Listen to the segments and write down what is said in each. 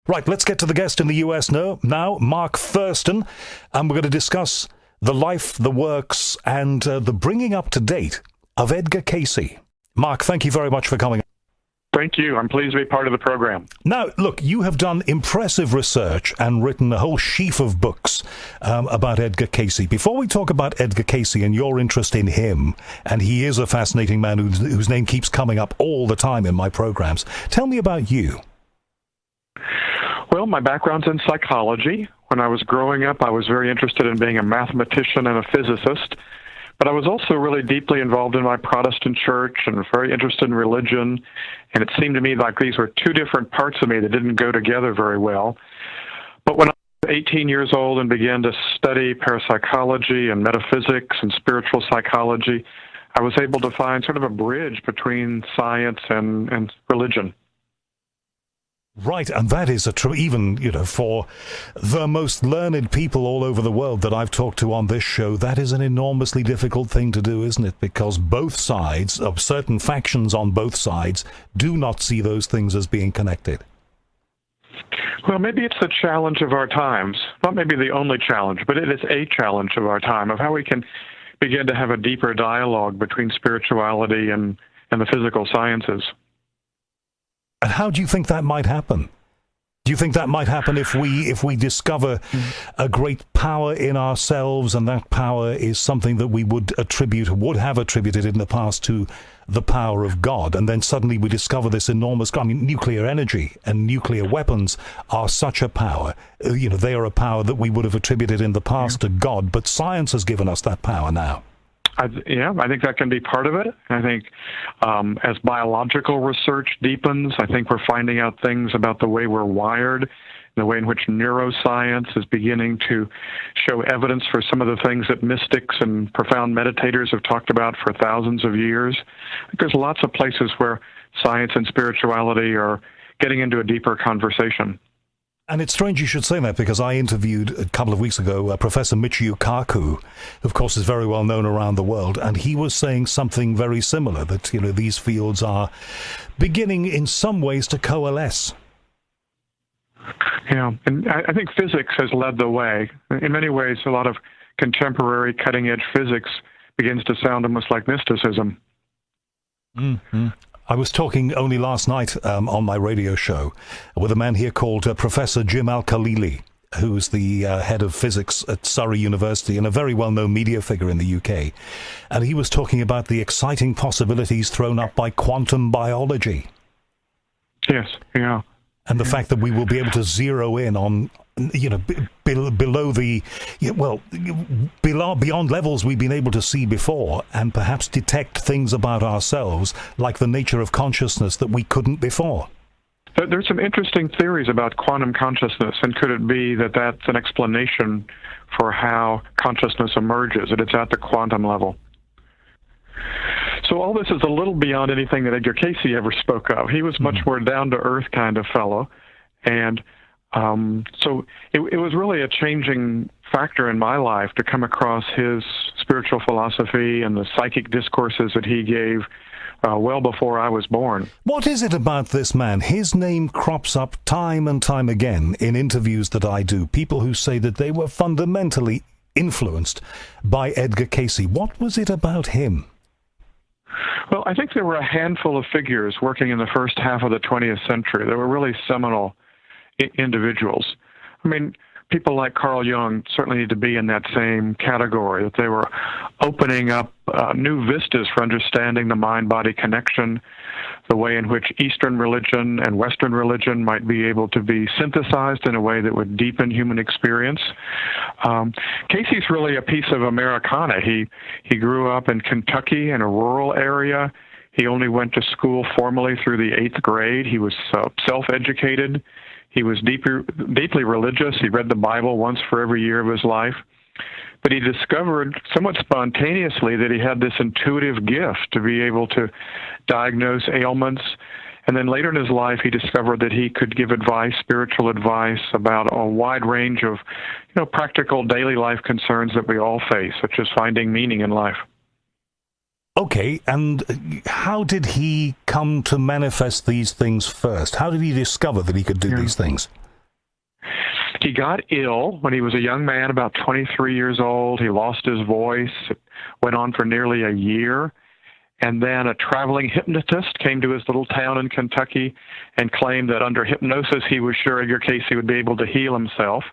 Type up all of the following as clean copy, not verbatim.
Right, let's get to the guest in the US now, Mark Thurston, and we're going to discuss the life, the works, and the bringing up to date of Edgar Cayce. Mark, thank you very much for coming. Thank you. I'm pleased to be part of the program. Now, look, you have done impressive research and written a whole sheaf of books about Edgar Cayce. Before we talk about Edgar Cayce and your interest in him, and he is a fascinating man whose name keeps coming up all the time in my programs, tell me about you. Well, my background's in psychology. When I was growing up, I was very interested in being a mathematician and a physicist. But I was also really deeply involved in my Protestant church and very interested in religion. And it seemed to me like these were two different parts of me that didn't go together very well. But when I was 18 years old and began to study parapsychology and metaphysics and spiritual psychology, I was able to find sort of a bridge between science and religion. Right, and that is even, for the most learned people all over the world that I've talked to on this show, that is an enormously difficult thing to do, isn't it? Because both sides, of certain factions on both sides, do not see those things as being connected. Well, maybe it's the challenge of our times. Not maybe the only challenge, but it is a challenge of our time, of how we can begin to have a deeper dialogue between spirituality and the physical sciences. And how do you think that might happen? Do you think that might happen if we discover a great power in ourselves, and that power is something that we would have attributed in the past to the power of God, and then suddenly we discover this enormous, nuclear energy and nuclear weapons are such a power. They are a power that we would have attributed in the past to God, but science has given us that power now. I think that can be part of it. I think as biological research deepens, I think we're finding out things about the way we're wired, the way in which neuroscience is beginning to show evidence for some of the things that mystics and profound meditators have talked about for thousands of years. I think there's lots of places where science and spirituality are getting into a deeper conversation. And it's strange you should say that, because I interviewed a couple of weeks ago Professor Michio Kaku, who of course is very well known around the world, and he was saying something very similar, that these fields are beginning in some ways to coalesce. Yeah, and I think physics has led the way. In many ways, a lot of contemporary cutting-edge physics begins to sound almost like mysticism. Mm-hmm. I was talking only last night on my radio show with a man here called Professor Jim Al-Khalili, who's the head of physics at Surrey University and a very well-known media figure in the UK. And he was talking about the exciting possibilities thrown up by quantum biology. Yes, yeah. And the fact that we will be able to zero in on, below beyond levels we've been able to see before, and perhaps detect things about ourselves, like the nature of consciousness, that we couldn't before. There's some interesting theories about quantum consciousness, and could it be that that's an explanation for how consciousness emerges, that it's at the quantum level? So all this is a little beyond anything that Edgar Cayce ever spoke of. He was much more down-to-earth kind of fellow, and so it was really a changing factor in my life to come across his spiritual philosophy and the psychic discourses that he gave well before I was born. What is it about this man? His name crops up time and time again in interviews that I do. People who say that they were fundamentally influenced by Edgar Cayce. What was it about him? Well, I think there were a handful of figures working in the first half of the 20th century that were really seminal individuals. I mean, people like Carl Jung certainly need to be in that same category, that they were opening up new vistas for understanding the mind-body connection, the way in which Eastern religion and Western religion might be able to be synthesized in a way that would deepen human experience. Cayce's really a piece of Americana. He grew up in Kentucky in a rural area. He only went to school formally through the 8th grade. He was self-educated. He was deeply religious. He read the Bible once for every year of his life. But he discovered somewhat spontaneously that he had this intuitive gift to be able to diagnose ailments. And then later in his life, he discovered that he could give advice, spiritual advice, about a wide range of, practical daily life concerns that we all face, such as finding meaning in life. Okay, and how did he come to manifest these things first? How did he discover that he could do these things? He got ill when he was a young man, about 23 years old. He lost his voice. It went on for nearly a year. And then a traveling hypnotist came to his little town in Kentucky and claimed that under hypnosis he was sure Edgar Cayce would be able to heal himself.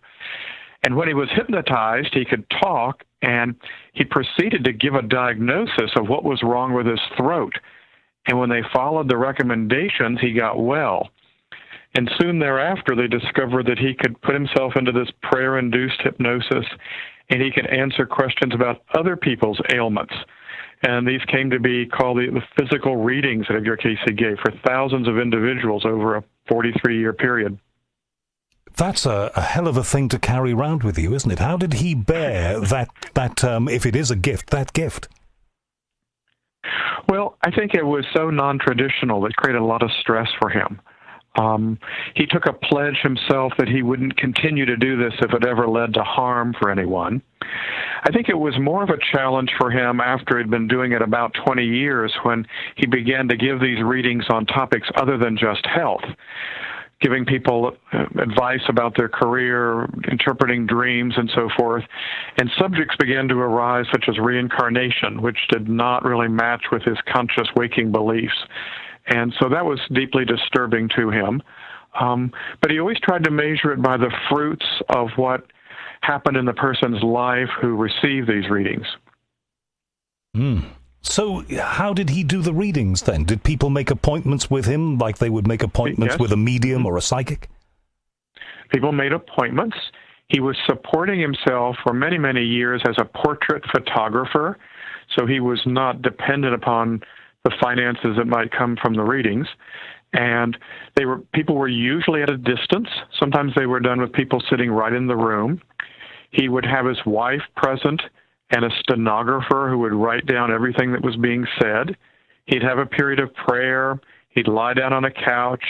And when he was hypnotized, he could talk, and he proceeded to give a diagnosis of what was wrong with his throat. And when they followed the recommendations, he got well. And soon thereafter, they discovered that he could put himself into this prayer-induced hypnosis, and he could answer questions about other people's ailments. And these came to be called the physical readings that Edgar Cayce gave for thousands of individuals over a 43-year period. That's a hell of a thing to carry around with you, isn't it? How did he bear that if it is a gift, that gift? Well, I think it was so non-traditional that it created a lot of stress for him. He took a pledge himself that he wouldn't continue to do this if it ever led to harm for anyone. I think it was more of a challenge for him after he'd been doing it about 20 years when he began to give these readings on topics other than just health, giving people advice about their career, interpreting dreams, and so forth. And subjects began to arise such as reincarnation, which did not really match with his conscious waking beliefs. And so that was deeply disturbing to him. But he always tried to measure it by the fruits of what happened in the person's life who received these readings. So how did he do the readings then? Did people make appointments with him like they would make appointments with a medium or a psychic? People made appointments. He was supporting himself for many, many years as a portrait photographer, so he was not dependent upon the finances that might come from the readings. And people were usually at a distance. Sometimes they were done with people sitting right in the room. He would have his wife present and a stenographer who would write down everything that was being said. He'd have a period of prayer. He'd lie down on a couch.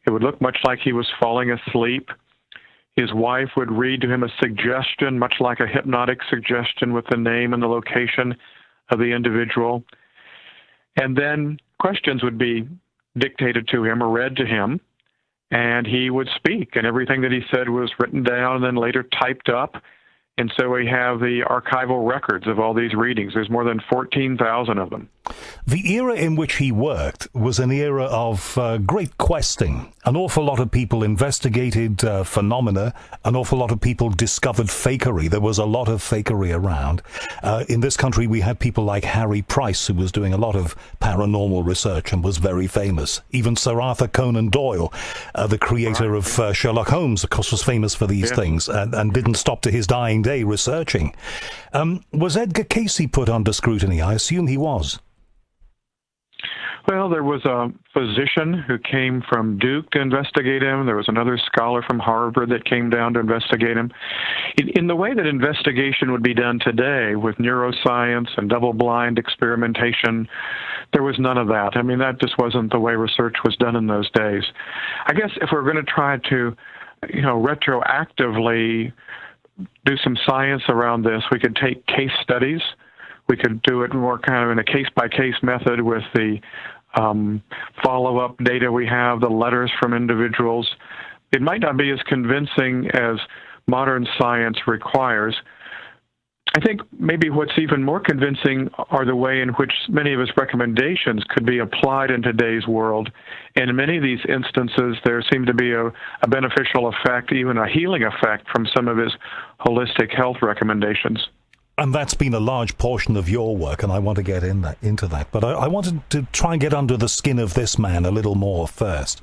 It would look much like he was falling asleep. His wife would read to him a suggestion, much like a hypnotic suggestion with the name and the location of the individual. And then questions would be dictated to him or read to him, and he would speak, and everything that he said was written down and then later typed up. And so we have the archival records of all these readings. There's more than 14,000 of them. The era in which he worked was an era of great questing. An awful lot of people investigated phenomena. An awful lot of people discovered fakery. There was a lot of fakery around. In this country, we had people like Harry Price, who was doing a lot of paranormal research and was very famous. Even Sir Arthur Conan Doyle, the creator of Sherlock Holmes, of course, was famous for these things and didn't stop to his dying day researching. Was Edgar Cayce put under scrutiny? I assume he was. Well, there was a physician who came from Duke to investigate him. There was another scholar from Harvard that came down to investigate him. In the way that investigation would be done today with neuroscience and double-blind experimentation, there was none of that. I mean, that just wasn't the way research was done in those days. I guess if we're going to try to, retroactively do some science around this, we could take case studies. We could do it more kind of in a case-by-case method with the follow-up data we have, the letters from individuals. It might not be as convincing as modern science requires. I think maybe what's even more convincing are the way in which many of his recommendations could be applied in today's world. And in many of these instances, there seemed to be a beneficial effect, even a healing effect from some of his holistic health recommendations. And that's been a large portion of your work, and I want to get into that. But I wanted to try and get under the skin of this man a little more first.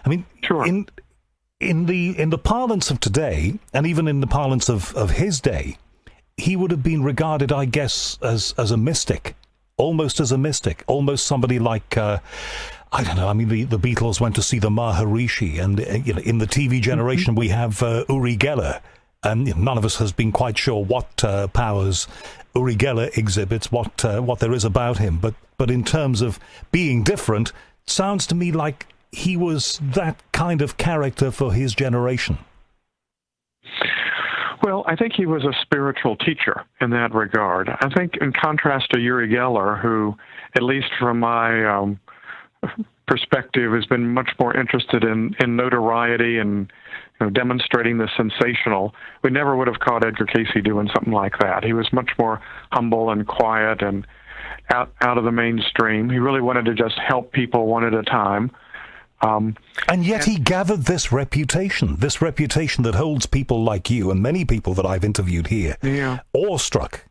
I mean, sure. in the parlance of today, and even in the parlance of his day, he would have been regarded, I guess, as a mystic, almost somebody like, I don't know, I mean, the Beatles went to see the Maharishi, and in the TV generation we have Uri Geller. And none of us has been quite sure what powers Uri Geller exhibits, what there is about him. But in terms of being different, it sounds to me like he was that kind of character for his generation. Well, I think he was a spiritual teacher in that regard. I think in contrast to Uri Geller, who, at least from my perspective, has been much more interested in notoriety and demonstrating the sensational. We never would have caught Edgar Cayce doing something like that. He was much more humble and quiet and out of the mainstream. He really wanted to just help people one at a time. And yet he gathered this reputation that holds people like you and many people that I've interviewed here awestruck.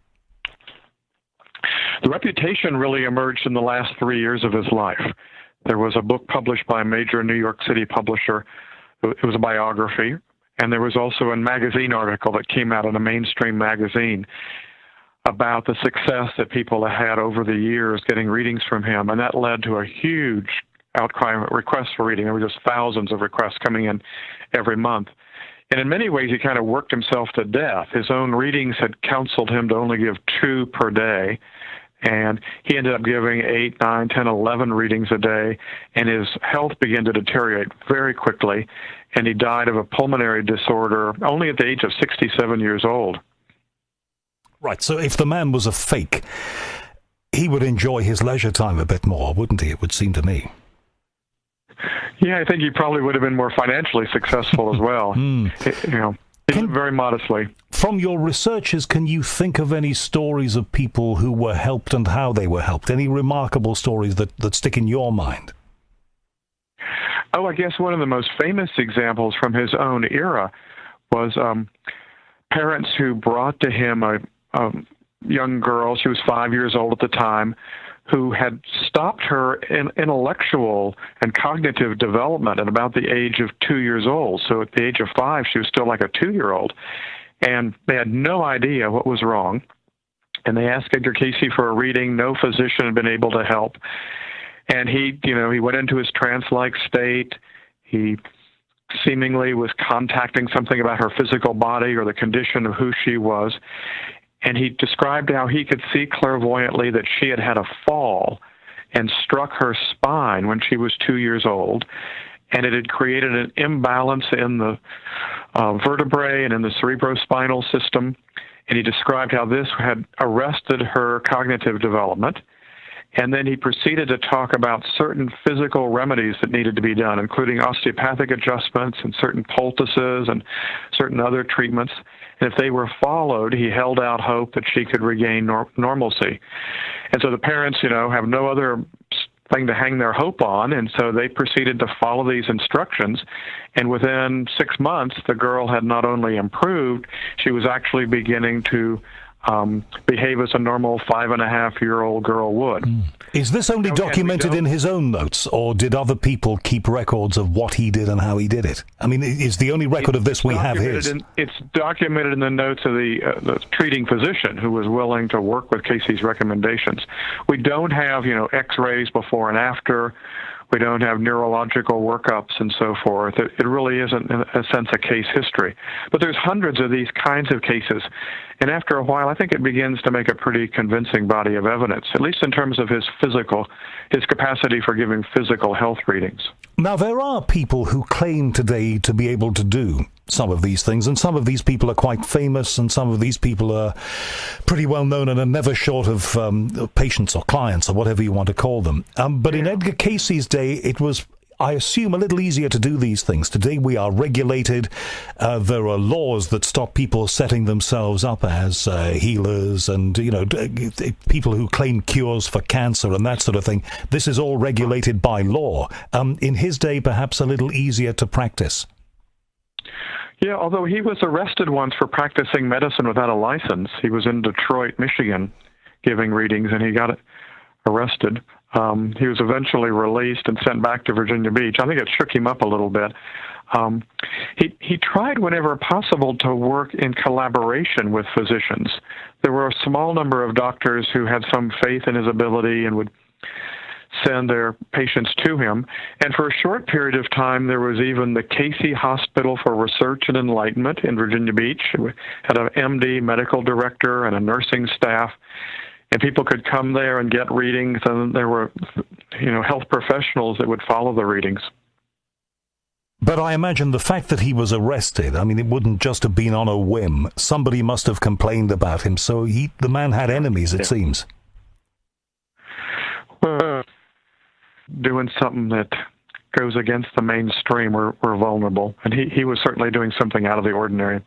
The reputation really emerged in the last 3 years of his life. There was a book published by a major New York City publisher. It was a biography. And there was also a magazine article that came out in a mainstream magazine about the success that people had over the years getting readings from him. And that led to a huge outcry of requests for reading. There were just thousands of requests coming in every month. And in many ways, he kind of worked himself to death. His own readings had counseled him to only give 2 per day. And he ended up giving 8, 9, 10, 11 readings a day, and his health began to deteriorate very quickly, and he died of a pulmonary disorder only at the age of 67 years old. Right, so if the man was a fake, he would enjoy his leisure time a bit more, wouldn't he, it would seem to me? Yeah, I think he probably would have been more financially successful as well. He lived very modestly. From your researches, can you think of any stories of people who were helped and how they were helped? Any remarkable stories that stick in your mind? Oh, I guess one of the most famous examples from his own era was parents who brought to him a young girl, she was 5 years old at the time, who had stopped her intellectual and cognitive development at about the age of 2 years old. So at the age of 5, she was still like a 2-year-old. And they had no idea what was wrong. And they asked Edgar Cayce for a reading. No physician had been able to help. And he went into his trance-like state. He seemingly was contacting something about her physical body or the condition of who she was. And he described how he could see clairvoyantly that she had had a fall and struck her spine when she was 2 years old, and it had created an imbalance in the vertebrae and in the cerebrospinal system. And he described how this had arrested her cognitive development. And then he proceeded to talk about certain physical remedies that needed to be done, including osteopathic adjustments and certain poultices and certain other treatments. And if they were followed, he held out hope that she could regain normalcy. And so the parents, have no other thing to hang their hope on, and so they proceeded to follow these instructions. And within 6 months, the girl had not only improved, she was actually beginning to behave as a normal 5.5-year-old girl would. Is this only documented in his own notes, or did other people keep records of what he did and how he did it? I mean, is the only record of this we have his? It's documented in the notes of the treating physician who was willing to work with Cayce's recommendations. We don't have, X-rays before and after. We don't have neurological workups and so forth. It really isn't, in a sense, a case history. But there's hundreds of these kinds of cases. And after a while, I think it begins to make a pretty convincing body of evidence, at least in terms of his capacity for giving physical health readings. Now, there are people who claim today to be able to do some of these things, and some of these people are quite famous, and some of these people are pretty well known and are never short of patients or clients or whatever you want to call them. But in Edgar Cayce's day, it was, I assume, a little easier to do these things. Today we are regulated. There are laws that stop people setting themselves up as healers and, people who claim cures for cancer and that sort of thing. This is all regulated by law. In his day, perhaps a little easier to practice. Yeah, although he was arrested once for practicing medicine without a license. He was in Detroit, Michigan, giving readings, and he got arrested. He was eventually released and sent back to Virginia Beach. I think it shook him up a little bit. He tried whenever possible to work in collaboration with physicians. There were a small number of doctors who had some faith in his ability and would send their patients to him. And for a short period of time, there was even the Cayce Hospital for Research and Enlightenment in Virginia Beach. It had an MD medical director and a nursing staff. And people could come there and get readings, and there were, health professionals that would follow the readings. But I imagine the fact that he was arrested, I mean, it wouldn't just have been on a whim. Somebody must have complained about him, so the man had enemies, it seems. Doing something that goes against the mainstream, we're vulnerable. And he was certainly doing something out of the ordinary.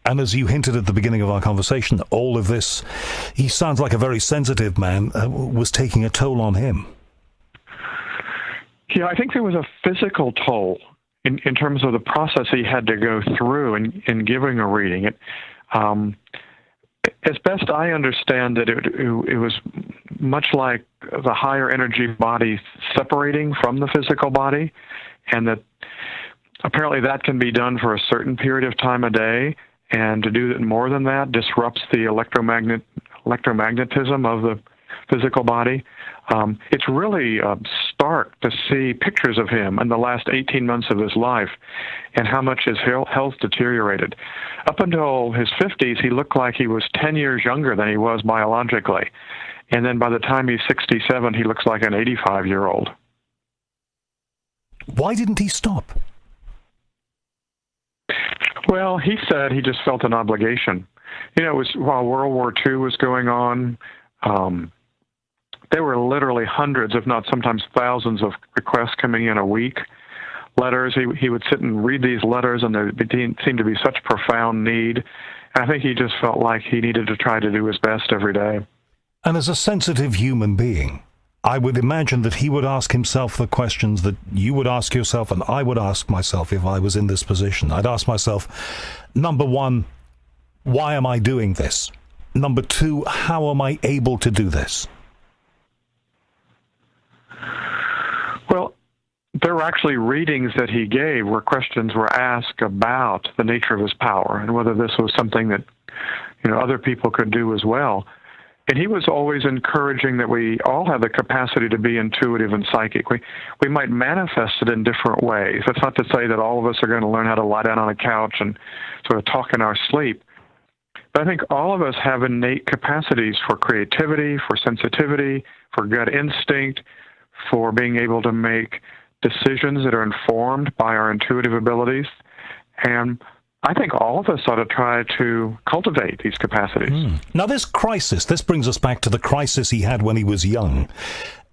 And as you hinted at the beginning of our conversation, all of this, he sounds like a very sensitive man, was taking a toll on him. Yeah, I think there was a physical toll in terms of the process he had to go through in giving a reading. As best I understand it, it was much like the higher energy body separating from the physical body, and that apparently that can be done for a certain period of time a day, and to do it more than that disrupts the electromagnetism of the physical body. It's really stark to see pictures of him in the last 18 months of his life and how much his health deteriorated. Up until his 50s, he looked like he was 10 years younger than he was biologically. And then by the time he's 67, he looks like an 85-year-old. Why didn't he stop? Well, he said he just felt an obligation. You know, it was while World War II was going on. There were literally hundreds, if not sometimes thousands, of requests coming in a week. Letters. He would sit and read these letters, and there seemed to be such profound need. And I think he just felt like he needed to try to do his best every day. And as a sensitive human being, I would imagine that he would ask himself the questions that you would ask yourself, and I would ask myself if I was in this position. I'd ask myself, number one, why am I doing this? Number two, how am I able to do this? Well, there were actually readings that he gave where questions were asked about the nature of his power and whether this was something that, other people could do as well. And he was always encouraging that we all have the capacity to be intuitive and psychic. We might manifest it in different ways. That's not to say that all of us are going to learn how to lie down on a couch and sort of talk in our sleep. But I think all of us have innate capacities for creativity, for sensitivity, for gut instinct, for being able to make decisions that are informed by our intuitive abilities. And I think all of us ought to try to cultivate these capacities. Now, this brings us back to the crisis he had when he was young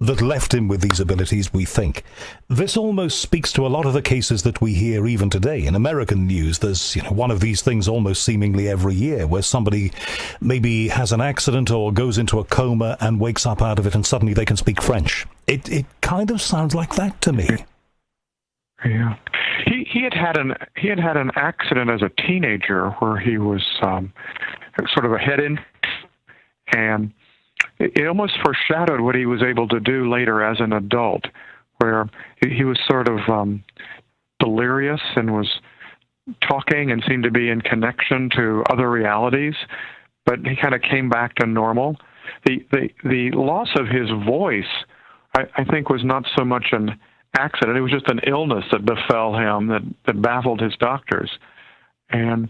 that left him with these abilities, we think. This almost speaks to a lot of the cases that we hear even today. In American news, there's one of these things almost seemingly every year where somebody maybe has an accident or goes into a coma and wakes up out of it and suddenly they can speak French. It kind of sounds like that to me. Yeah. He had had an accident as a teenager where he was sort of a head in, and it almost foreshadowed what he was able to do later as an adult, where he was sort of delirious and was talking and seemed to be in connection to other realities, but he kind of came back to normal. The loss of his voice, I think, was not so much an accident. It was just an illness that befell him that baffled his doctors. And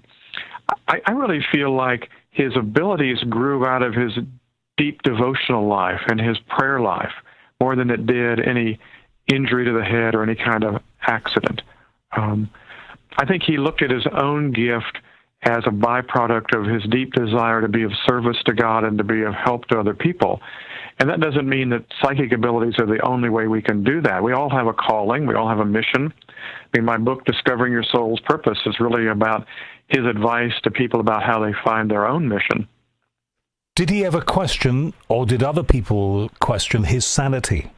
I really feel like his abilities grew out of his deep devotional life and his prayer life more than it did any injury to the head or any kind of accident. I think he looked at his own gift as a byproduct of his deep desire to be of service to God and to be of help to other people. And that doesn't mean that psychic abilities are the only way we can do that. We all have a calling. We all have a mission. I mean, my book, Discovering Your Soul's Purpose, is really about his advice to people about how they find their own mission. Did he ever question, or did other people question, his sanity?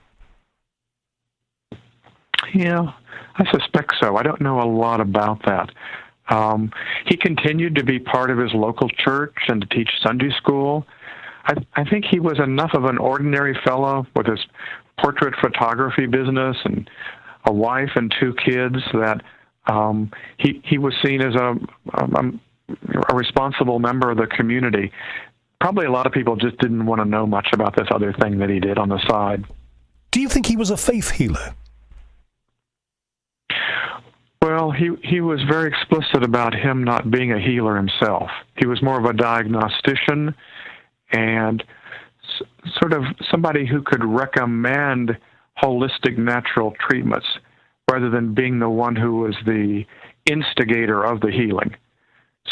Yeah, I suspect so. I don't know a lot about that. He continued to be part of his local church and to teach Sunday school. I think he was enough of an ordinary fellow with his portrait photography business and a wife and 2 kids that he was seen as a responsible member of the community. Probably a lot of people just didn't want to know much about this other thing that he did on the side. Do you think he was a faith healer? Well, he was very explicit about him not being a healer himself. He was more of a diagnostician and sort of somebody who could recommend holistic natural treatments rather than being the one who was the instigator of the healing.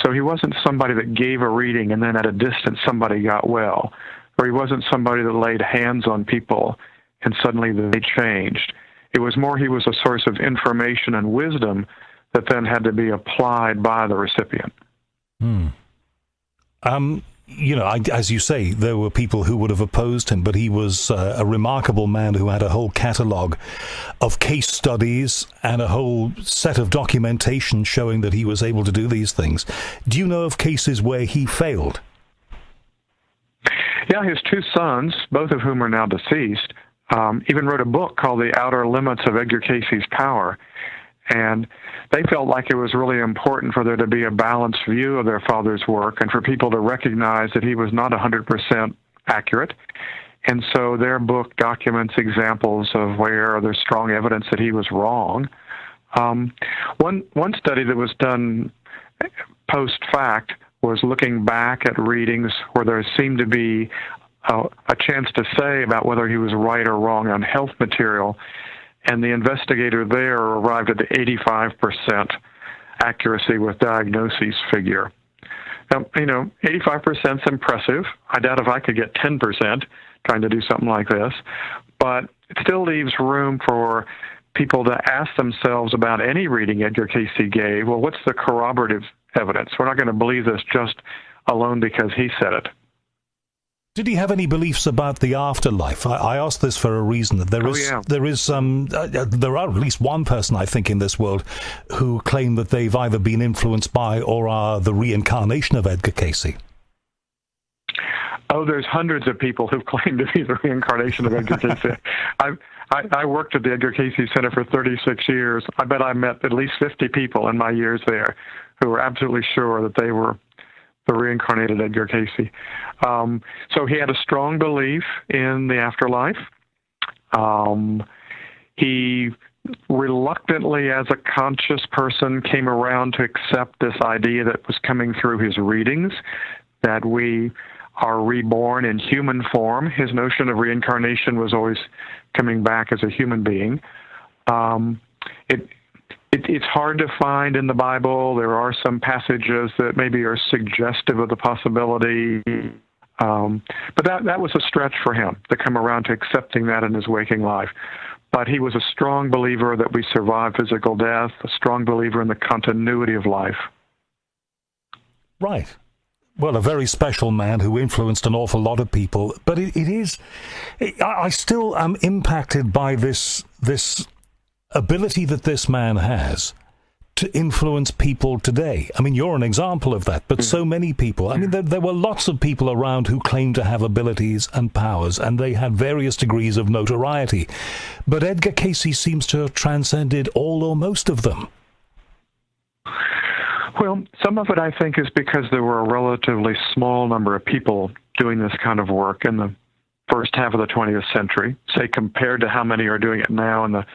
So he wasn't somebody that gave a reading and then at a distance somebody got well, or he wasn't somebody that laid hands on people and suddenly they changed. It was more he was a source of information and wisdom that then had to be applied by the recipient. As you say, there were people who would have opposed him, but he was a remarkable man who had a whole catalogue of case studies and a whole set of documentation showing that he was able to do these things. Do you know of cases where he failed? Yeah, his two sons, both of whom are now deceased, even wrote a book called The Outer Limits of Edgar Cayce's Power. And they felt like it was really important for there to be a balanced view of their father's work and for people to recognize that he was not 100% accurate. And so their book documents examples of where there's strong evidence that he was wrong. One study that was done post-fact was looking back at readings where there seemed to be a chance to say about whether he was right or wrong on health material. And the investigator there arrived at the 85% accuracy with diagnoses figure. Now, 85% is impressive. I doubt if I could get 10% trying to do something like this. But it still leaves room for people to ask themselves about any reading Edgar Cayce gave, well, what's the corroborative evidence? We're not going to believe this just alone because he said it. Did he have any beliefs about the afterlife? I asked this for a reason. There are at least one person, I think, in this world who claim that they've either been influenced by or are the reincarnation of Edgar Cayce. Oh, there's hundreds of people who've claimed to be the reincarnation of Edgar Cayce. I worked at the Edgar Cayce Center for 36 years. I bet I met at least 50 people in my years there who were absolutely sure that they were the reincarnated Edgar Cayce. So he had a strong belief in the afterlife. He reluctantly, as a conscious person, came around to accept this idea that was coming through his readings, that we are reborn in human form. His notion of reincarnation was always coming back as a human being. It's hard to find in the Bible. There are some passages that maybe are suggestive of the possibility, but that was a stretch for him to come around to accepting that in his waking life. But he was a strong believer that we survive physical death, a strong believer in the continuity of life. Right. Well, a very special man who influenced an awful lot of people. But I still am impacted by this ability that this man has to influence people today. I mean, you're an example of that, but so many people. I mean, there were lots of people around who claimed to have abilities and powers, and they had various degrees of notoriety. But Edgar Cayce seems to have transcended all or most of them. Well, some of it, I think, is because there were a relatively small number of people doing this kind of work in the first half of the 20th century, say compared to how many are doing it now in the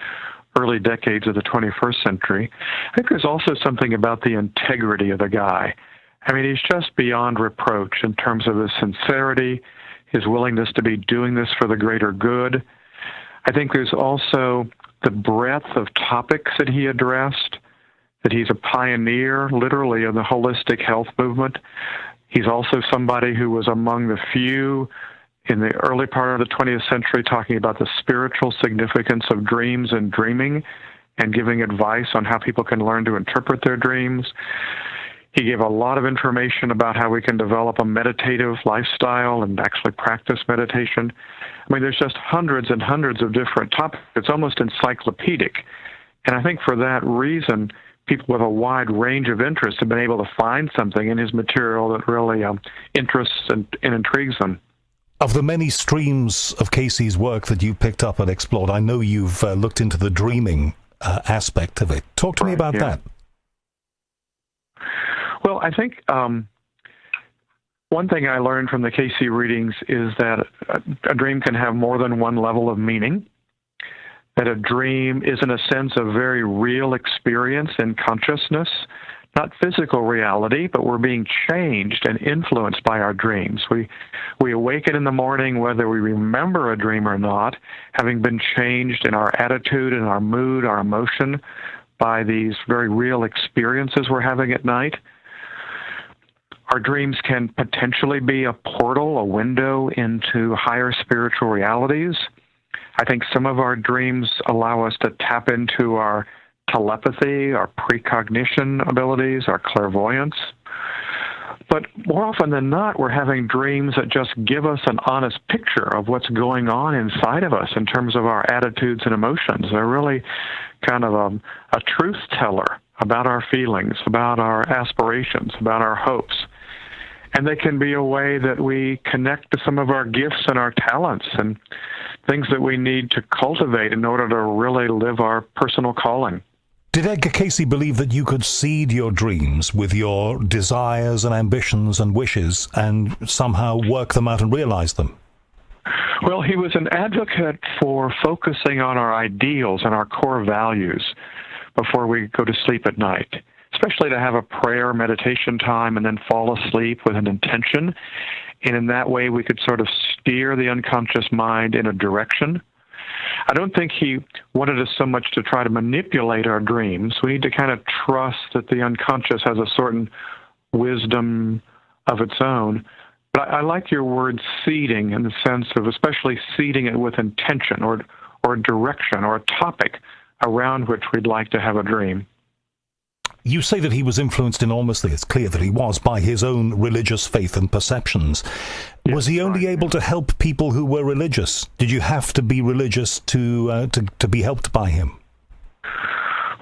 early decades of the 21st century. I think there's also something about the integrity of the guy. I mean, he's just beyond reproach in terms of his sincerity, his willingness to be doing this for the greater good. I think there's also the breadth of topics that he addressed, that he's a pioneer, literally, of the holistic health movement. He's also somebody who was among the few in the early part of the 20th century talking about the spiritual significance of dreams and dreaming and giving advice on how people can learn to interpret their dreams. He gave a lot of information about how we can develop a meditative lifestyle and actually practice meditation. I mean, there's just hundreds and hundreds of different topics. It's almost encyclopedic. And I think for that reason, people with a wide range of interests have been able to find something in his material that really interests and intrigues them. Of the many streams of Cayce's work that you picked up and explored, I know you've looked into the dreaming aspect of it. Talk to me about that. Well, I think one thing I learned from the Cayce readings is that a dream can have more than one level of meaning, that a dream is, in a sense, a very real experience in consciousness, not physical reality, but we're being changed and influenced by our dreams. We awaken in the morning, whether we remember a dream or not, having been changed in our attitude and our mood, our emotion, by these very real experiences we're having at night. Our dreams can potentially be a portal, a window into higher spiritual realities. I think some of our dreams allow us to tap into our telepathy, our precognition abilities, our clairvoyance. But more often than not, we're having dreams that just give us an honest picture of what's going on inside of us in terms of our attitudes and emotions. They're really kind of a truth teller about our feelings, about our aspirations, about our hopes. And they can be a way that we connect to some of our gifts and our talents and things that we need to cultivate in order to really live our personal calling. Did Edgar Cayce believe that you could seed your dreams with your desires and ambitions and wishes and somehow work them out and realize them? Well, he was an advocate for focusing on our ideals and our core values before we go to sleep at night, especially to have a prayer meditation time and then fall asleep with an intention. And in that way, we could sort of steer the unconscious mind in a direction. I don't think he wanted us so much to try to manipulate our dreams. We need to kind of trust that the unconscious has a certain wisdom of its own. But I like your word seeding in the sense of especially seeding it with intention or direction or a topic around which we'd like to have a dream. You say that he was influenced enormously. It's clear that he was by his own religious faith and perceptions. Yes, was he only able to help people who were religious? Did you have to be religious to be helped by him?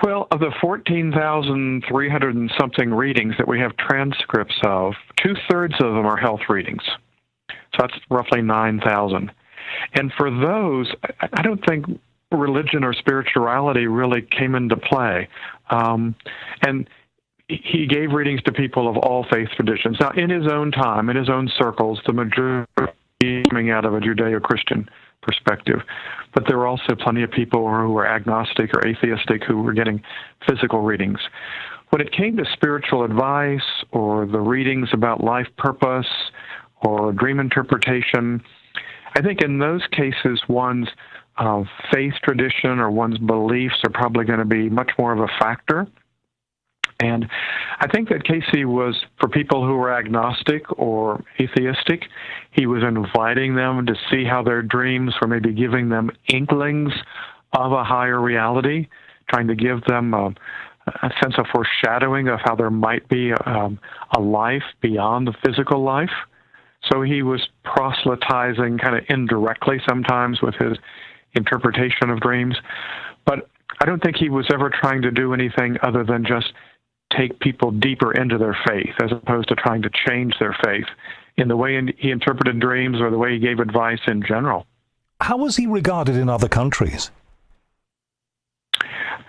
Well, of the 14,300 and something readings that we have transcripts of, 2/3 of them are health readings. So that's roughly 9,000. And for those, I don't think religion or spirituality really came into play. And he gave readings to people of all faith traditions. Now, in his own time, in his own circles, the majority coming out of a Judeo-Christian perspective. But there were also plenty of people who were agnostic or atheistic who were getting physical readings. When it came to spiritual advice or the readings about life purpose or dream interpretation, I think in those cases one's faith tradition or one's beliefs are probably going to be much more of a factor. And I think that Cayce was, for people who were agnostic or atheistic, he was inviting them to see how their dreams were maybe giving them inklings of a higher reality, trying to give them a sense of foreshadowing of how there might be a life beyond the physical life. So he was proselytizing kind of indirectly sometimes with his interpretation of dreams. But I don't think he was ever trying to do anything other than just take people deeper into their faith, as opposed to trying to change their faith in the way he interpreted dreams or the way he gave advice in general. How was he regarded in other countries?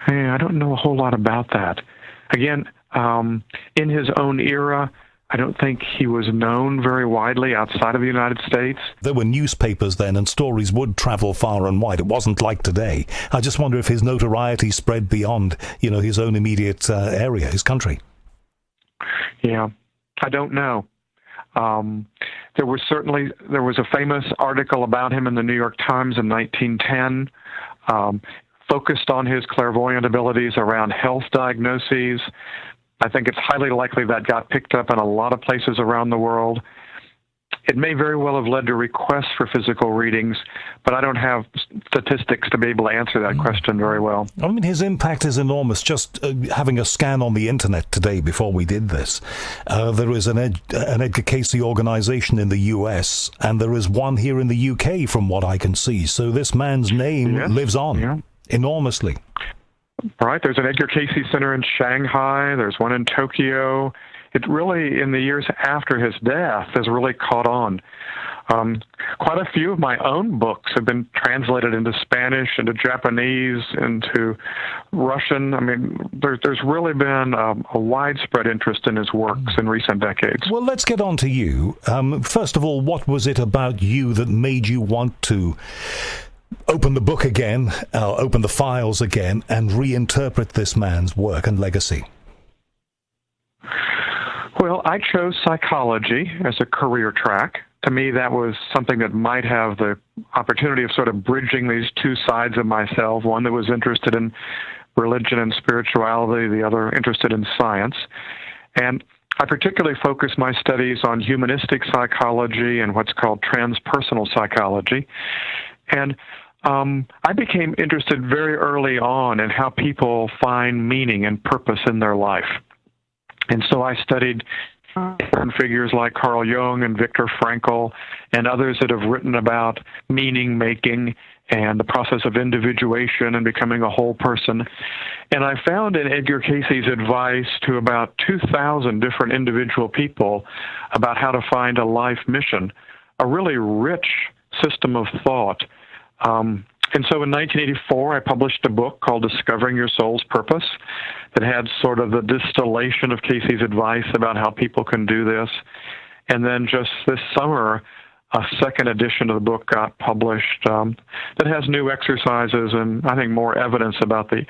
I don't know a whole lot about that. Again, in his own era, I don't think he was known very widely outside of the United States. There were newspapers then, and stories would travel far and wide. It wasn't like today. I just wonder if his notoriety spread beyond, his own immediate area, his country. Yeah, I don't know. There was a famous article about him in the New York Times in 1910, focused on his clairvoyant abilities around health diagnoses. I think it's highly likely that got picked up in a lot of places around the world. It may very well have led to requests for physical readings, but I don't have statistics to be able to answer that question very well. I mean, his impact is enormous. Just having a scan on the internet today before we did this, there is an Edgar Cayce organization in the US, and there is one here in the UK from what I can see. So this man's name lives on enormously. Right. There's an Edgar Cayce Center in Shanghai. There's one in Tokyo. It really, in the years after his death, has really caught on. Quite a few of my own books have been translated into Spanish, into Japanese, into Russian. I mean, there's really been a widespread interest in his works in recent decades. Well, let's get on to you. First of all, what was it about you that made you want to open the book again, open the files again, and reinterpret this man's work and legacy? Well, I chose psychology as a career track. To me, that was something that might have the opportunity of sort of bridging these two sides of myself, one that was interested in religion and spirituality, the other interested in science. And I particularly focused my studies on humanistic psychology and what's called transpersonal psychology. And I became interested very early on in how people find meaning and purpose in their life. And so I studied different figures like Carl Jung and Viktor Frankl and others that have written about meaning making and the process of individuation and becoming a whole person. And I found in Edgar Cayce's advice to about 2,000 different individual people about how to find a life mission, a really rich system of thought. And so in 1984, I published a book called Discovering Your Soul's Purpose that had sort of the distillation of Cayce's advice about how people can do this. And then just this summer, a second edition of the book got published that has new exercises and I think more evidence about the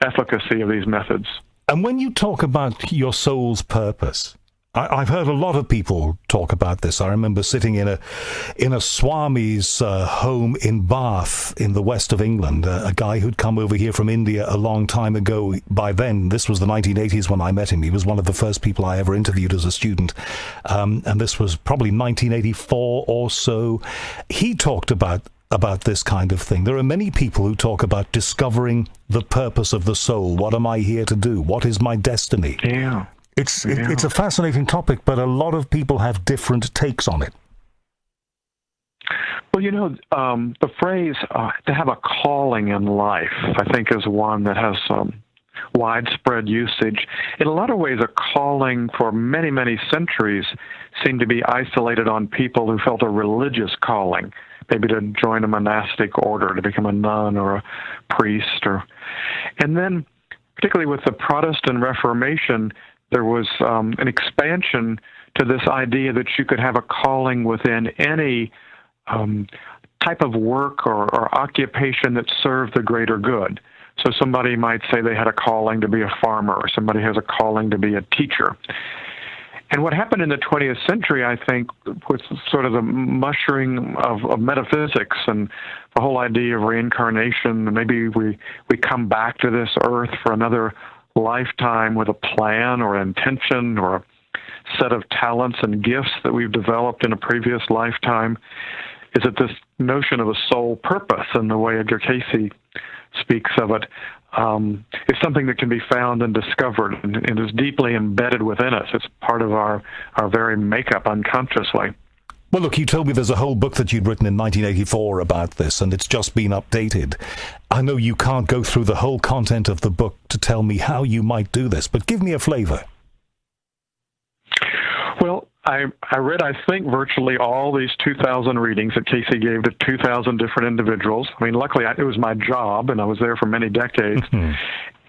efficacy of these methods. And when you talk about your soul's purpose, I've heard a lot of people talk about this. I remember sitting in a Swami's home in Bath in the west of England, a guy who'd come over here from India a long time ago. By then, this was the 1980s when I met him. He was one of the first people I ever interviewed as a student. And this was probably 1984 or so. He talked about this kind of thing. There are many people who talk about discovering the purpose of the soul. What am I here to do? What is my destiny? Yeah. It's a fascinating topic, but a lot of people have different takes on it. Well, the phrase to have a calling in life, I think, is one that has widespread usage. In a lot of ways, a calling for many, many centuries seemed to be isolated on people who felt a religious calling, maybe to join a monastic order, to become a nun or a priest. And then, particularly with the Protestant Reformation, there was an expansion to this idea that you could have a calling within any type of work or occupation that served the greater good. So somebody might say they had a calling to be a farmer, or somebody has a calling to be a teacher. And what happened in the 20th century, I think, with sort of the mushrooming of metaphysics and the whole idea of reincarnation, maybe we come back to this earth for another lifetime with a plan or intention or a set of talents and gifts that we've developed in a previous lifetime, is that this notion of a soul purpose and the way Edgar Cayce speaks of it is something that can be found and discovered and is deeply embedded within us. It's part of our very makeup unconsciously. Well, look, you told me there's a whole book that you'd written in 1984 about this, and it's just been updated. I know you can't go through the whole content of the book to tell me how you might do this, but give me a flavor. Well, I read, I think, virtually all these 2,000 readings that Cayce gave to 2,000 different individuals. I mean, luckily, it was my job, and I was there for many decades.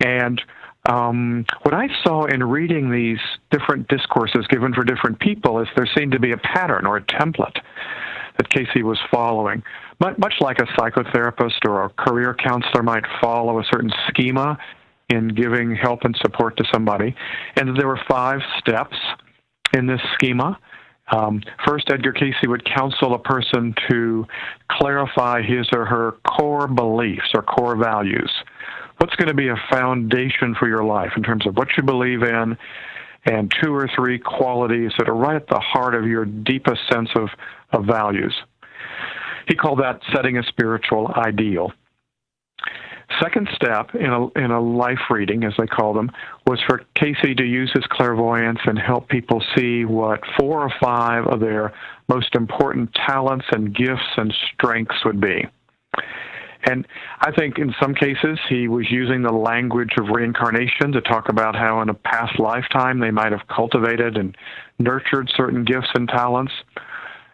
And what I saw in reading these different discourses given for different people is there seemed to be a pattern or a template that Cayce was following. Much like a psychotherapist or a career counselor might follow a certain schema in giving help and support to somebody. And there were 5 steps in this schema. First, Edgar Cayce would counsel a person to clarify his or her core beliefs or core values. What's going to be a foundation for your life in terms of what you believe in, and 2 or 3 qualities that are right at the heart of your deepest sense of values. He called that setting a spiritual ideal. Second step in a life reading, as they call them, was for Cayce to use his clairvoyance and help people see what 4 or 5 of their most important talents and gifts and strengths would be. And I think in some cases he was using the language of reincarnation to talk about how in a past lifetime they might have cultivated and nurtured certain gifts and talents.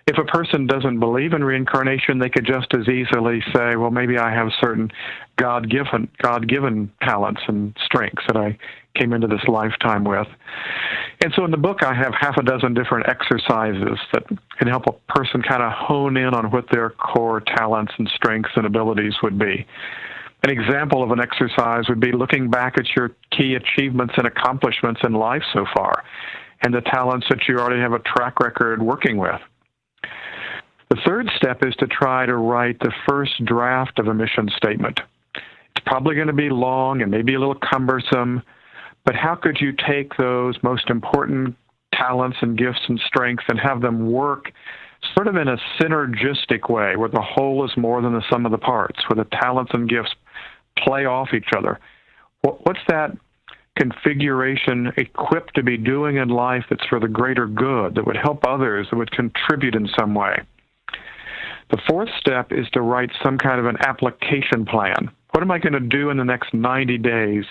If a person doesn't believe in reincarnation, they could just as easily say, well, maybe I have certain God-given talents and strengths that I came into this lifetime with. And so in the book, I have 6 different exercises that can help a person kind of hone in on what their core talents and strengths and abilities would be. An example of an exercise would be looking back at your key achievements and accomplishments in life so far and the talents that you already have a track record working with. The third step is to try to write the first draft of a mission statement. It's probably going to be long and maybe a little cumbersome, but how could you take those most important talents and gifts and strengths and have them work sort of in a synergistic way, where the whole is more than the sum of the parts, where the talents and gifts play off each other. What's that configuration equipped to be doing in life that's for the greater good, that would help others, that would contribute in some way? The fourth step is to write some kind of an application plan. What am I going to do in the next 90 days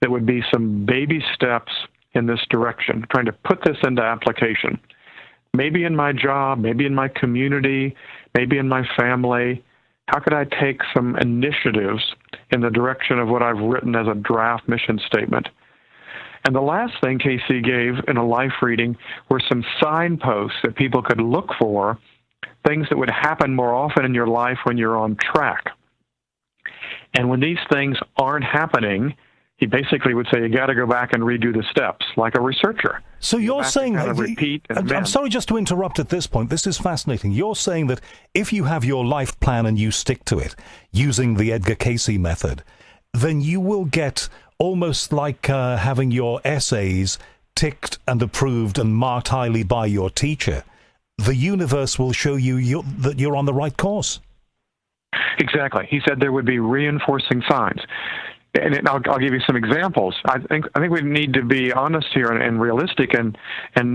that would be some baby steps in this direction, trying to put this into application? Maybe in my job, maybe in my community, maybe in my family. How could I take some initiatives in the direction of what I've written as a draft mission statement? And the last thing Cayce gave in a life reading were some signposts that people could look for, things that would happen more often in your life when you're on track. And when these things aren't happening, he basically would say, you got to go back and redo the steps, like a researcher. So you're saying that repeat and I'm sorry just to interrupt at this point. This is fascinating. You're saying that if you have your life plan and you stick to it, using the Edgar Cayce method, then you will get almost like having your essays ticked and approved and marked highly by your teacher. The universe will show you that you're on the right course. Exactly. He said there would be reinforcing signs. And I'll give you some examples. I think we need to be honest here and realistic and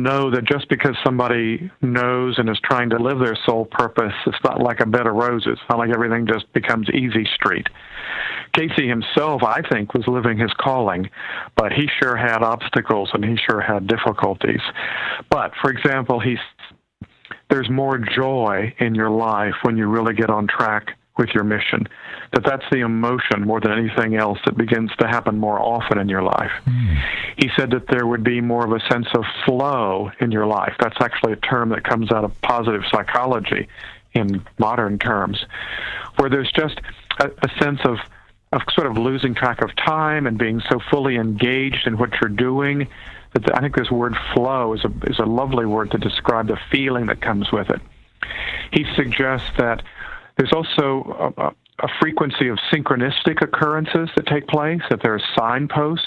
know that just because somebody knows and is trying to live their soul purpose, it's not like a bed of roses. It's not like everything just becomes easy street. Cayce himself, I think, was living his calling, but he sure had obstacles and he sure had difficulties. But, for example, there's more joy in your life when you really get on track with your mission, that's the emotion more than anything else that begins to happen more often in your life. He said that there would be more of a sense of flow in your life. That's actually a term that comes out of positive psychology in modern terms, where there's just a sense of sort of losing track of time and being so fully engaged in what you're doing. That I think this word flow is a lovely word to describe the feeling that comes with it. He suggests that there's also a frequency of synchronistic occurrences that take place, that there are signposts.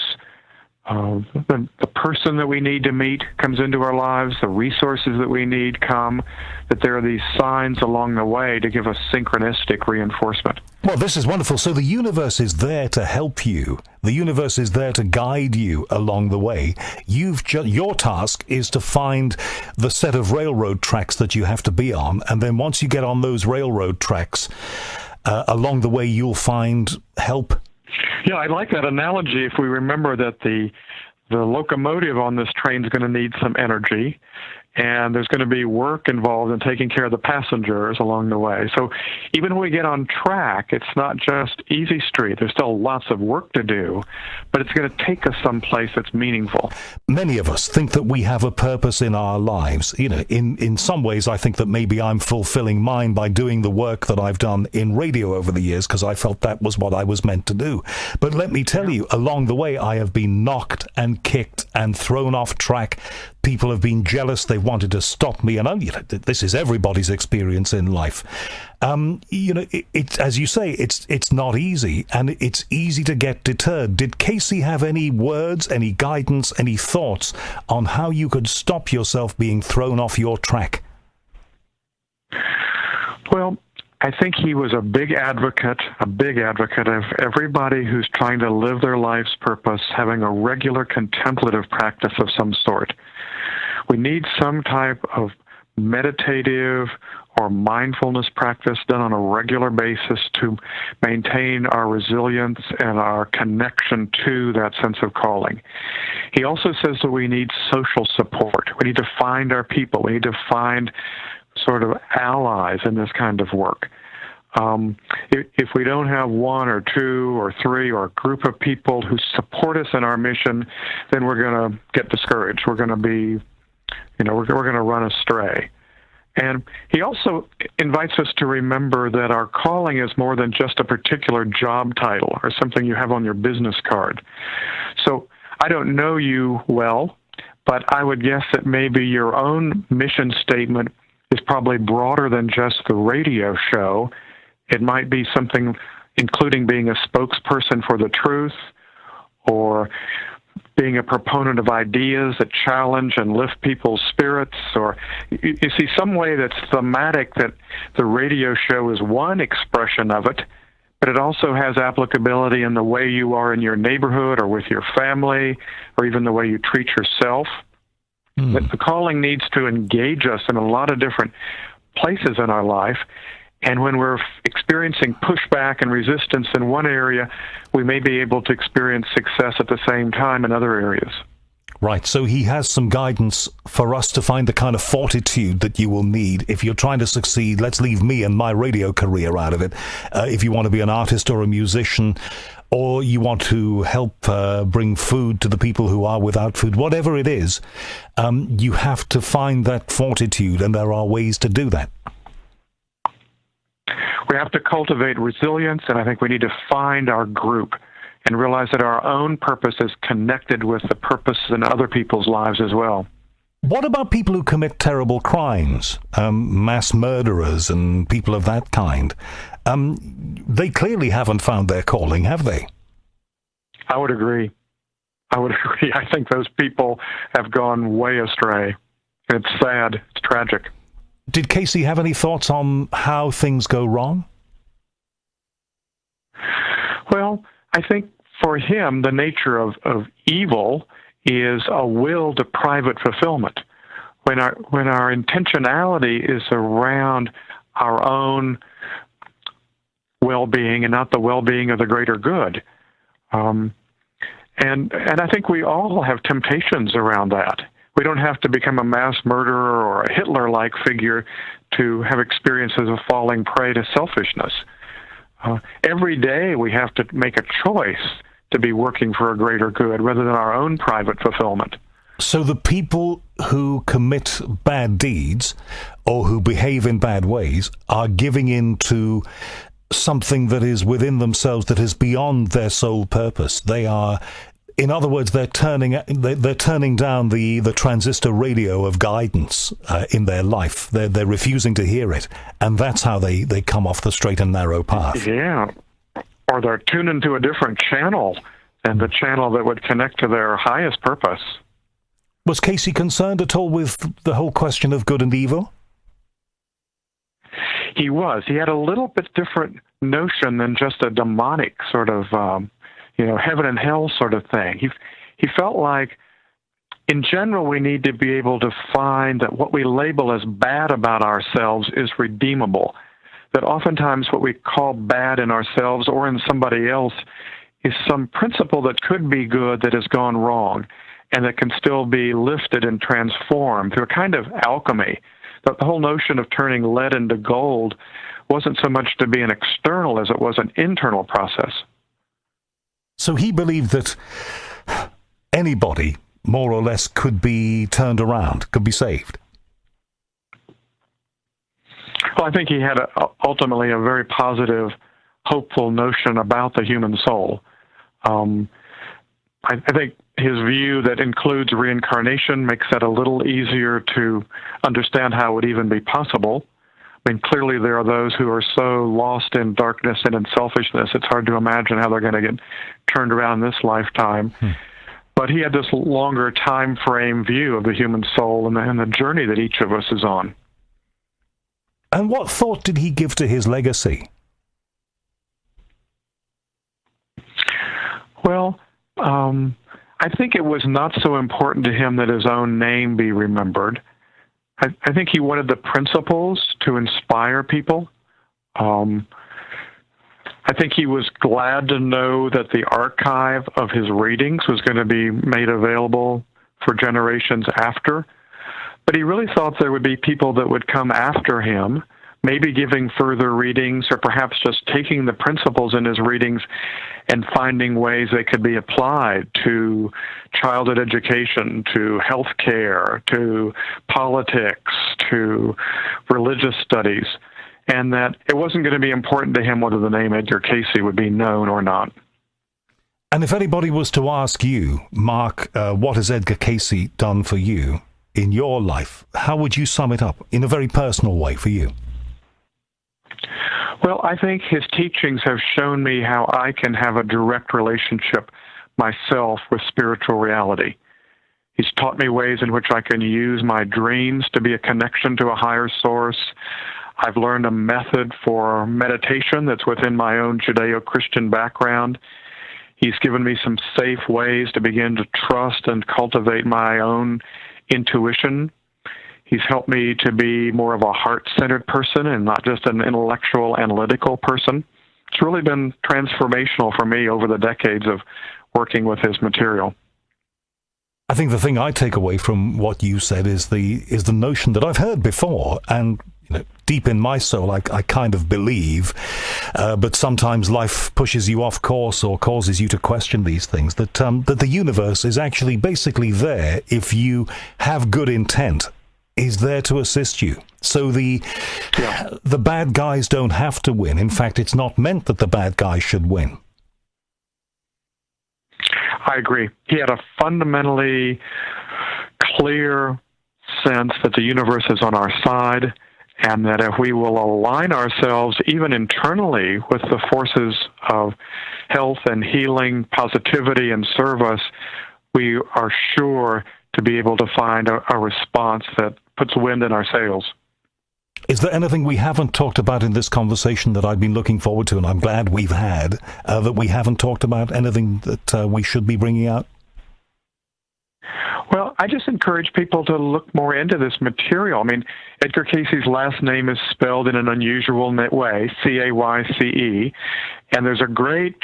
The person that we need to meet comes into our lives, the resources that we need come, that there are these signs along the way to give us synchronistic reinforcement. Well, this is wonderful. So the universe is there to help you. The universe is there to guide you along the way. Your task is to find the set of railroad tracks that you have to be on, and then once you get on those railroad tracks, along the way you'll find help. Yeah, I like that analogy. If we remember that the locomotive on this train is going to need some energy, and there's going to be work involved in taking care of the passengers along the way. So even when we get on track, it's not just easy street. There's still lots of work to do, but it's going to take us someplace that's meaningful. Many of us think that we have a purpose in our lives. You know, in some ways, I think that maybe I'm fulfilling mine by doing the work that I've done in radio over the years, because I felt that was what I was meant to do. But let me tell you, along the way, I have been knocked and kicked and thrown off track. People have been jealous. They wanted to stop me. And this is everybody's experience in life. It's as you say, it's not easy, and it's easy to get deterred. Did Cayce have any words, any guidance, any thoughts on how you could stop yourself being thrown off your track? Well, I think he was a big advocate of everybody who's trying to live their life's purpose, having a regular contemplative practice of some sort. We need some type of meditative or mindfulness practice done on a regular basis to maintain our resilience and our connection to that sense of calling. He also says that we need social support. We need to find our people. We need to find sort of allies in this kind of work. If we don't have one or two or three or a group of people who support us in our mission, then we're going to get discouraged. We're going to be, we're going to run astray. And he also invites us to remember that our calling is more than just a particular job title or something you have on your business card. So I don't know you well, but I would guess that maybe your own mission statement is probably broader than just the radio show. It might be something including being a spokesperson for the truth, or being a proponent of ideas that challenge and lift people's spirits, or you see some way that's thematic, that the radio show is one expression of it, but it also has applicability in the way you are in your neighborhood or with your family, or even the way you treat yourself. But the calling needs to engage us in a lot of different places in our life. And when we're experiencing pushback and resistance in one area, we may be able to experience success at the same time in other areas. Right, so he has some guidance for us to find the kind of fortitude that you will need if you're trying to succeed. Let's leave me and my radio career out of it. If you want to be an artist or a musician, or you want to help bring food to the people who are without food, whatever it is, you have to find that fortitude, and there are ways to do that. We have to cultivate resilience, and I think we need to find our group and realize that our own purpose is connected with the purpose in other people's lives as well. What about people who commit terrible crimes, mass murderers and people of that kind? They clearly haven't found their calling, have they? I would agree. I think those people have gone way astray. It's sad. It's tragic. Did Cayce have any thoughts on how things go wrong? Well, I think for him, the nature of evil is a will to private fulfillment. When our intentionality is around our own well-being and not the well-being of the greater good. And I think we all have temptations around that. We don't have to become a mass murderer or a Hitler-like figure to have experiences of falling prey to selfishness. Every day we have to make a choice to be working for a greater good rather than our own private fulfillment. So the people who commit bad deeds or who behave in bad ways are giving in to something that is within themselves, that is beyond their sole purpose. They are, in other words, they're turning down the transistor radio of guidance in their life. They're refusing to hear it, and that's how they come off the straight and narrow path. Yeah, or they're tuned into a different channel, and the channel that would connect to their highest purpose. Was Cayce concerned at all with the whole question of good and evil? He was. He had a little bit different notion than just a demonic sort of, heaven and hell sort of thing. He felt like, in general, we need to be able to find that what we label as bad about ourselves is redeemable. That oftentimes what we call bad in ourselves or in somebody else is some principle that could be good that has gone wrong, and that can still be lifted and transformed through a kind of alchemy. The whole notion of turning lead into gold wasn't so much to be an external as it was an internal process. So he believed that anybody, more or less, could be turned around, could be saved. Well, I think he had ultimately a very positive, hopeful notion about the human soul. I think his view that includes reincarnation makes that a little easier to understand how it would even be possible. I mean, clearly there are those who are so lost in darkness and in selfishness, it's hard to imagine how they're going to get turned around in this lifetime. But he had this longer time frame view of the human soul and the journey that each of us is on. And what thought did he give to his legacy? Well, I think it was not so important to him that his own name be remembered. I think he wanted the principles to inspire people. I think he was glad to know that the archive of his readings was going to be made available for generations after. But he really thought there would be people that would come after him, maybe giving further readings or perhaps just taking the principles in his readings and finding ways they could be applied to childhood education, to health care, to politics, to religious studies, and that it wasn't going to be important to him whether the name Edgar Cayce would be known or not. And if anybody was to ask you, Mark, what has Edgar Cayce done for you in your life, how would you sum it up in a very personal way for you? Well, I think his teachings have shown me how I can have a direct relationship myself with spiritual reality. He's taught me ways in which I can use my dreams to be a connection to a higher source. I've learned a method for meditation that's within my own Judeo-Christian background. He's given me some safe ways to begin to trust and cultivate my own intuition. He's helped me to be more of a heart-centered person and not just an intellectual, analytical person. It's really been transformational for me over the decades of working with his material. I think the thing I take away from what you said is the notion that I've heard before, and deep in my soul, I kind of believe, but sometimes life pushes you off course or causes you to question these things, that the universe is actually basically there if you have good intent, is there to assist you. So the bad guys don't have to win. In fact, it's not meant that the bad guys should win. I agree. He had a fundamentally clear sense that the universe is on our side, and that if we will align ourselves even internally with the forces of health and healing, positivity and service, we are sure to be able to find a response that puts wind in our sails. Is there anything we haven't talked about in this conversation that I've been looking forward to, and I'm glad we've had, that we haven't talked about? Anything that we should be bringing out? Well, I just encourage people to look more into this material. I mean, Edgar Cayce's last name is spelled in an unusual way, C-A-Y-C-E, and there's a great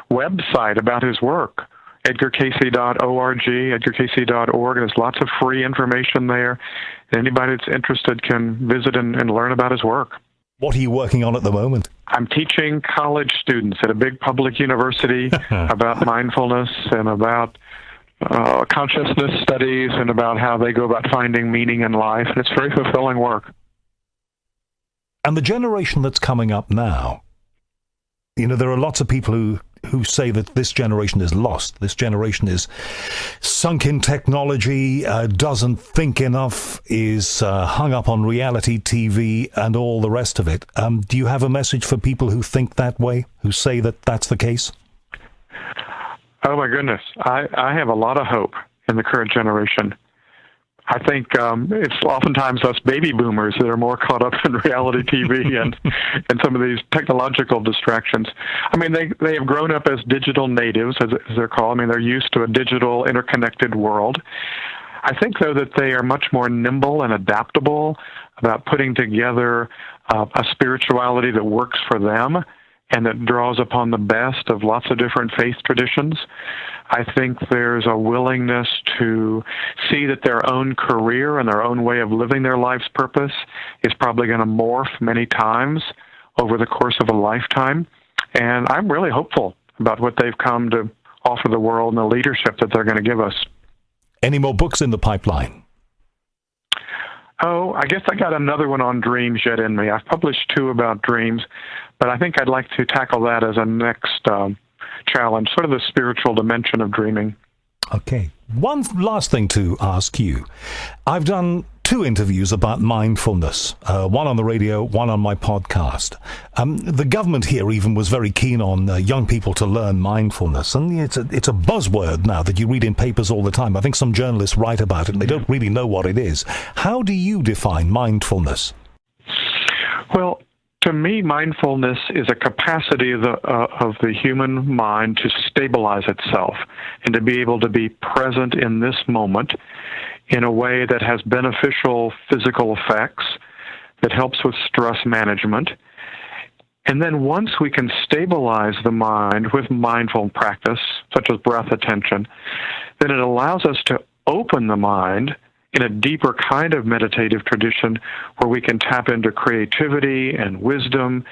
website about his work, edgarcayce.org, edgarcayce.org, and there's lots of free information there. Anybody that's interested can visit and learn about his work. What are you working on at the moment? I'm teaching college students at a big public university about mindfulness and about consciousness studies and about how they go about finding meaning in life, and it's very fulfilling work. And the generation that's coming up now, there are lots of people who say that this generation is lost. This generation is sunk in technology, doesn't think enough, is hung up on reality TV and all the rest of it. Do you have a message for people who think that way, who say that that's the case? Oh, my goodness. I have a lot of hope in the current generation. I think it's oftentimes us baby boomers that are more caught up in reality TV and some of these technological distractions. I mean, they have grown up as digital natives, as they're called. I mean, they're used to a digital, interconnected world. I think, though, that they are much more nimble and adaptable about putting together a spirituality that works for them and that draws upon the best of lots of different faith traditions. I think there's a willingness to see that their own career and their own way of living their life's purpose is probably going to morph many times over the course of a lifetime. And I'm really hopeful about what they've come to offer the world and the leadership that they're going to give us. Any more books in the pipeline? Oh, I guess I got another one on dreams yet in me. I've published 2 about dreams, but I think I'd like to tackle that as a next challenge, sort of the spiritual dimension of dreaming. Okay. One last thing to ask you. I've done 2 interviews about mindfulness, one on the radio, one on my podcast. The government here even was very keen on young people to learn mindfulness, and it's a buzzword now that you read in papers all the time. I think some journalists write about it, and they don't really know what it is. How do you define mindfulness? Well, to me, mindfulness is a capacity of the human mind to stabilize itself and to be able to be present in this moment in a way that has beneficial physical effects, that helps with stress management. And then once we can stabilize the mind with mindful practice, such as breath attention, then it allows us to open the mind in a deeper kind of meditative tradition where we can tap into creativity and wisdom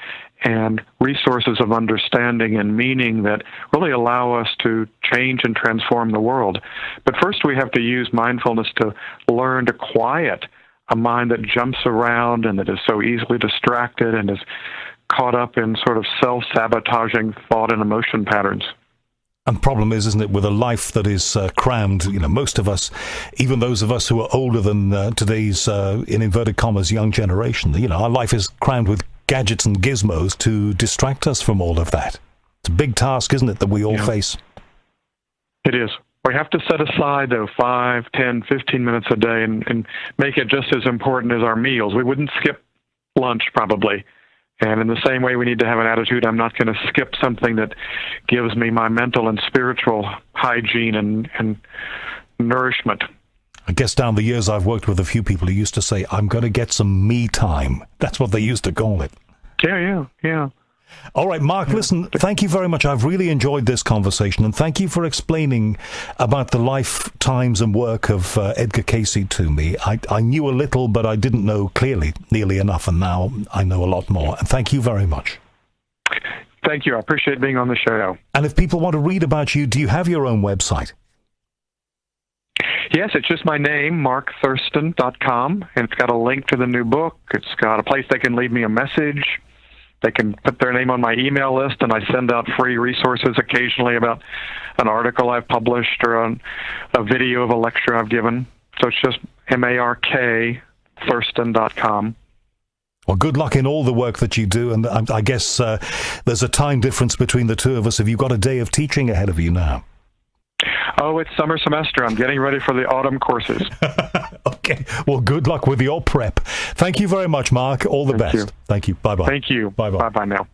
and resources of understanding and meaning that really allow us to change and transform the world. But first we have to use mindfulness to learn to quiet a mind that jumps around and that is so easily distracted and is caught up in sort of self-sabotaging thought and emotion patterns. And the problem is, isn't it, with a life that is crammed, most of us, even those of us who are older than today's, in inverted commas, young generation, our life is crammed with gadgets and gizmos to distract us from all of that. It's a big task, isn't it, that we all face? It is. We have to set aside, though, 5, 10, 15 minutes a day and make it just as important as our meals. We wouldn't skip lunch, probably. And in the same way, we need to have an attitude, I'm not going to skip something that gives me my mental and spiritual hygiene and nourishment. I guess down the years I've worked with a few people who used to say, I'm going to get some me time. That's what they used to call it. Yeah. All right, Mark, listen, thank you very much. I've really enjoyed this conversation, and thank you for explaining about the lifetimes and work of Edgar Cayce to me. I knew a little, but I didn't know clearly nearly enough, and now I know a lot more. And thank you very much. Thank you. I appreciate being on the show. And if people want to read about you, do you have your own website? Yes, it's just my name, markthurston.com, and it's got a link to the new book. It's got a place they can leave me a message. They can put their name on my email list, and I send out free resources occasionally about an article I've published or a video of a lecture I've given. So it's just markthurston.com. Well, good luck in all the work that you do, and I guess there's a time difference between the two of us. Have you got a day of teaching ahead of you now? Oh, it's summer semester. I'm getting ready for the autumn courses. Okay. Well, good luck with your prep. Thank you very much, Mark. All the best. You. Thank you. Bye-bye. Thank you. Bye-bye. Bye-bye now.